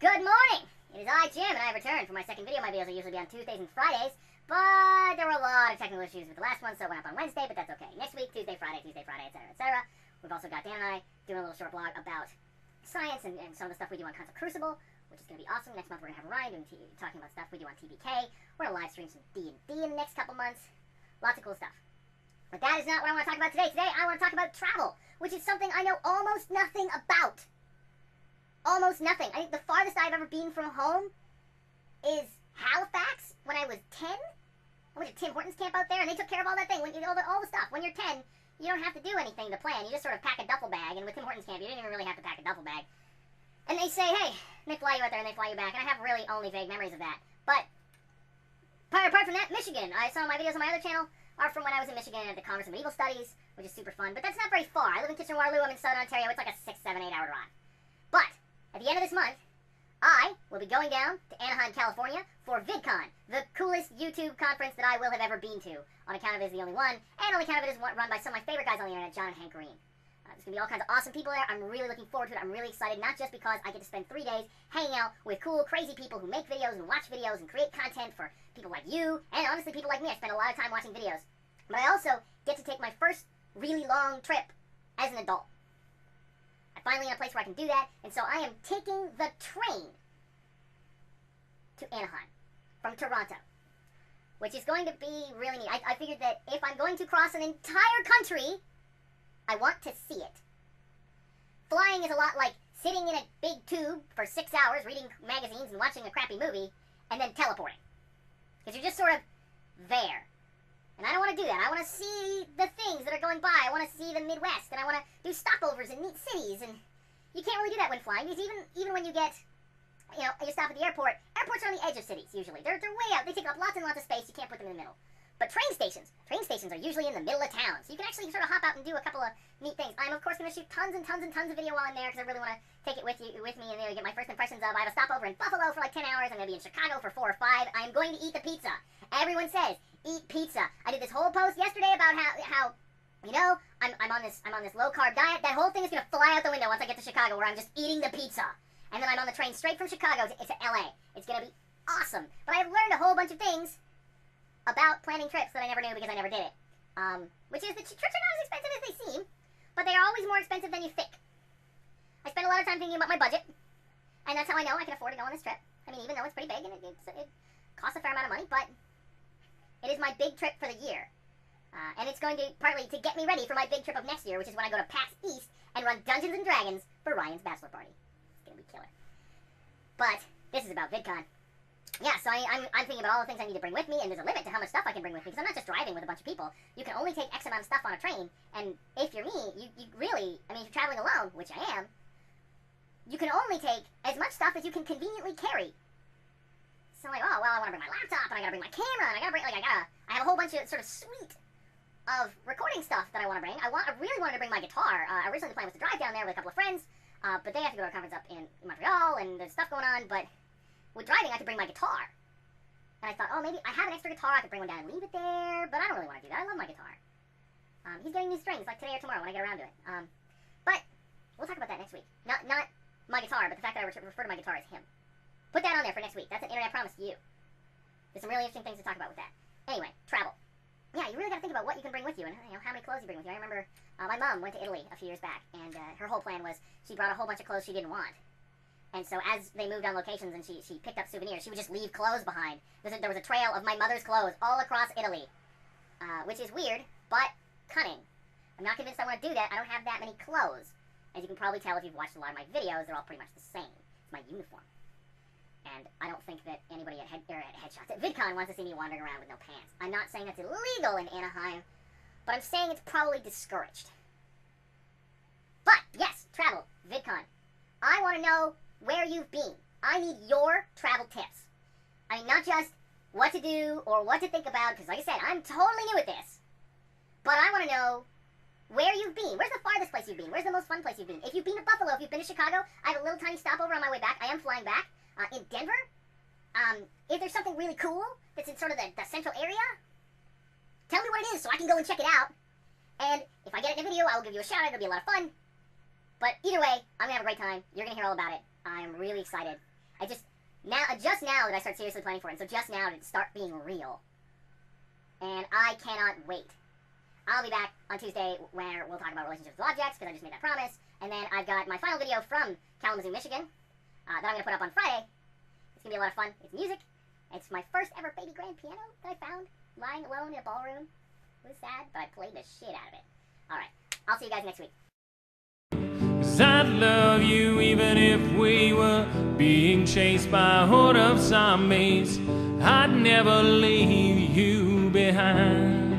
Good morning! It is I, Jim, and I have returned for my second video. My videos will usually be on Tuesdays and Fridays, but there were a lot of technical issues with the last one, so it went up on Wednesday, but that's okay. Next week, Tuesday, Friday, etc., etc. We've also got Dan and I doing a little short blog about science and some of the stuff we do on Console Crucible, which is going to be awesome. Next month, we're going to have Ryan talking about stuff we do on TBK. We're going to live stream some D&D in the next couple months. Lots of cool stuff. But that is not what I want to talk about today. Today, I want to talk about travel, which is something I know almost nothing about. Almost nothing. I think the farthest I've ever been from home is Halifax when I was 10. I went to Tim Hortons camp out there, and they took care of all that thing. All the stuff. When you're 10, you don't have to do anything to plan. You just sort of pack a duffel bag, and with Tim Hortons camp, you didn't even really have to pack a duffel bag. And they say, hey, they fly you out there, and they fly you back, and I have really only vague memories of that. But apart from that, Michigan. Some of my videos on my other channel are from when I was in Michigan at the Congress of Medieval Studies, which is super fun. But that's not very far. I live in Kitchener-Waterloo. I'm in Southern Ontario. It's like a 6, 7, 8 hour drive. But at the end of this month, I will be going down to Anaheim, California for Vidcon, the coolest YouTube conference that I will have ever been to, on account of it is the only one, and on account of it is run by some of my favorite guys on the internet, John and Hank Green. There's going to be all kinds of awesome people there. I'm really looking forward to it. I'm really excited, not just because I get to spend 3 days hanging out with cool, crazy people who make videos and watch videos and create content for people like you, and honestly, people like me. I spend a lot of time watching videos. But I also get to take my first really long trip as an adult. I'm finally in a place where I can do that, and so I am taking the train to Anaheim from Toronto, which is going to be really neat. I figured that if I'm going to cross an entire country, I want to see it. Flying is a lot like sitting in a big tube for 6 hours, reading magazines and watching a crappy movie, and then teleporting. Because you're just sort of there. And I don't want to do that. I want to see the things that are going by. I want to see the Midwest, and I want to do stopovers in neat cities. And you can't really do that when flying, because even when you get, you stop at the airport, airports are on the edge of cities, usually. They're way out. They take up lots and lots of space. You can't put them in the middle. But train stations are usually in the middle of town. So you can actually sort of hop out and do a couple of neat things. I'm, of course, going to shoot tons and tons and tons of video while I'm there, because I really want to take it with me and get my first impressions of. I have a stopover in Buffalo for like 10 hours. I'm going to be in Chicago for 4 or 5. I'm going to eat the pizza. Everyone says, eat pizza. I did this whole post yesterday about how I'm on this low-carb diet. That whole thing is going to fly out the window once I get to Chicago, where I'm just eating the pizza. And then I'm on the train straight from Chicago to LA. It's going to be awesome. But I've learned a whole bunch of things about planning trips that I never knew because I never did it. Which is, the trips are not as expensive as they seem, but they are always more expensive than you think. I spend a lot of time thinking about my budget, and that's how I know I can afford to go on this trip. I mean, even though it's pretty big and it costs a fair amount of money, but it is my big trip for the year. And it's going to partly to get me ready for my big trip of next year, which is when I go to PAX East and run Dungeons & Dragons for Ryan's bachelor party. It's going to be killer. But this is about VidCon. Yeah, so I'm thinking about all the things I need to bring with me, and there's a limit to how much stuff I can bring with me, because I'm not just driving with a bunch of people. You can only take X amount of stuff on a train, and if you're me, you really, if you're traveling alone, which I am, you can only take as much stuff as you can conveniently carry. So I'm like, oh, well, I want to bring my laptop, and I gotta bring my camera, and I have a whole bunch of sort of suite of recording stuff that I want to bring. I really wanted to bring my guitar. Originally the plan was to drive down there with a couple of friends, but they have to go to a conference up in Montreal, and there's stuff going on, but with driving, I could bring my guitar. And I thought, oh, maybe I have an extra guitar, I could bring one down and leave it there, but I don't really want to do that. I love my guitar. He's getting new strings, like today or tomorrow when I get around to it. But we'll talk about that next week. Not my guitar, but the fact that I refer to my guitar as him. Put that on there for next week. That's an internet promise to you. There's some really interesting things to talk about with that. Anyway, travel. Yeah, you really got to think about what you can bring with you, and how many clothes you bring with you. I remember my mom went to Italy a few years back, and her whole plan was she brought a whole bunch of clothes she didn't want. And so as they moved on locations and she picked up souvenirs, she would just leave clothes behind. There was a trail of my mother's clothes all across Italy, which is weird, but cunning. I'm not convinced I want to do that. I don't have that many clothes. As you can probably tell if you've watched a lot of my videos, they're all pretty much the same. It's my uniform. And I don't think that anybody at Headshots at VidCon wants to see me wandering around with no pants. I'm not saying that's illegal in Anaheim, but I'm saying it's probably discouraged. But, yes, travel, VidCon. I want to know where you've been. I need your travel tips. I mean, not just what to do or what to think about, because like I said, I'm totally new at this. But I want to know where you've been. Where's the farthest place you've been? Where's the most fun place you've been? If you've been to Buffalo, if you've been to Chicago, I have a little tiny stopover on my way back. I am flying back. In Denver, if there's something really cool that's in sort of the central area, tell me what it is so I can go and check it out. And if I get it in a video, I will give you a shout out. It'll be a lot of fun. But either way, I'm going to have a great time. You're going to hear all about it. I'm really excited. just now that I start seriously planning for it, and so just now to start being real. And I cannot wait. I'll be back on Tuesday where we'll talk about relationships with objects, because I just made that promise. And then I've got my final video from Kalamazoo, Michigan, that I'm going to put up on Friday. It's going to be a lot of fun. It's music. It's my first ever baby grand piano that I found lying alone in a ballroom. It was sad, but I played the shit out of it. Alright, I'll see you guys next week. 'Cause I'd love you even if we were being chased by a horde of zombies. I'd never leave you behind.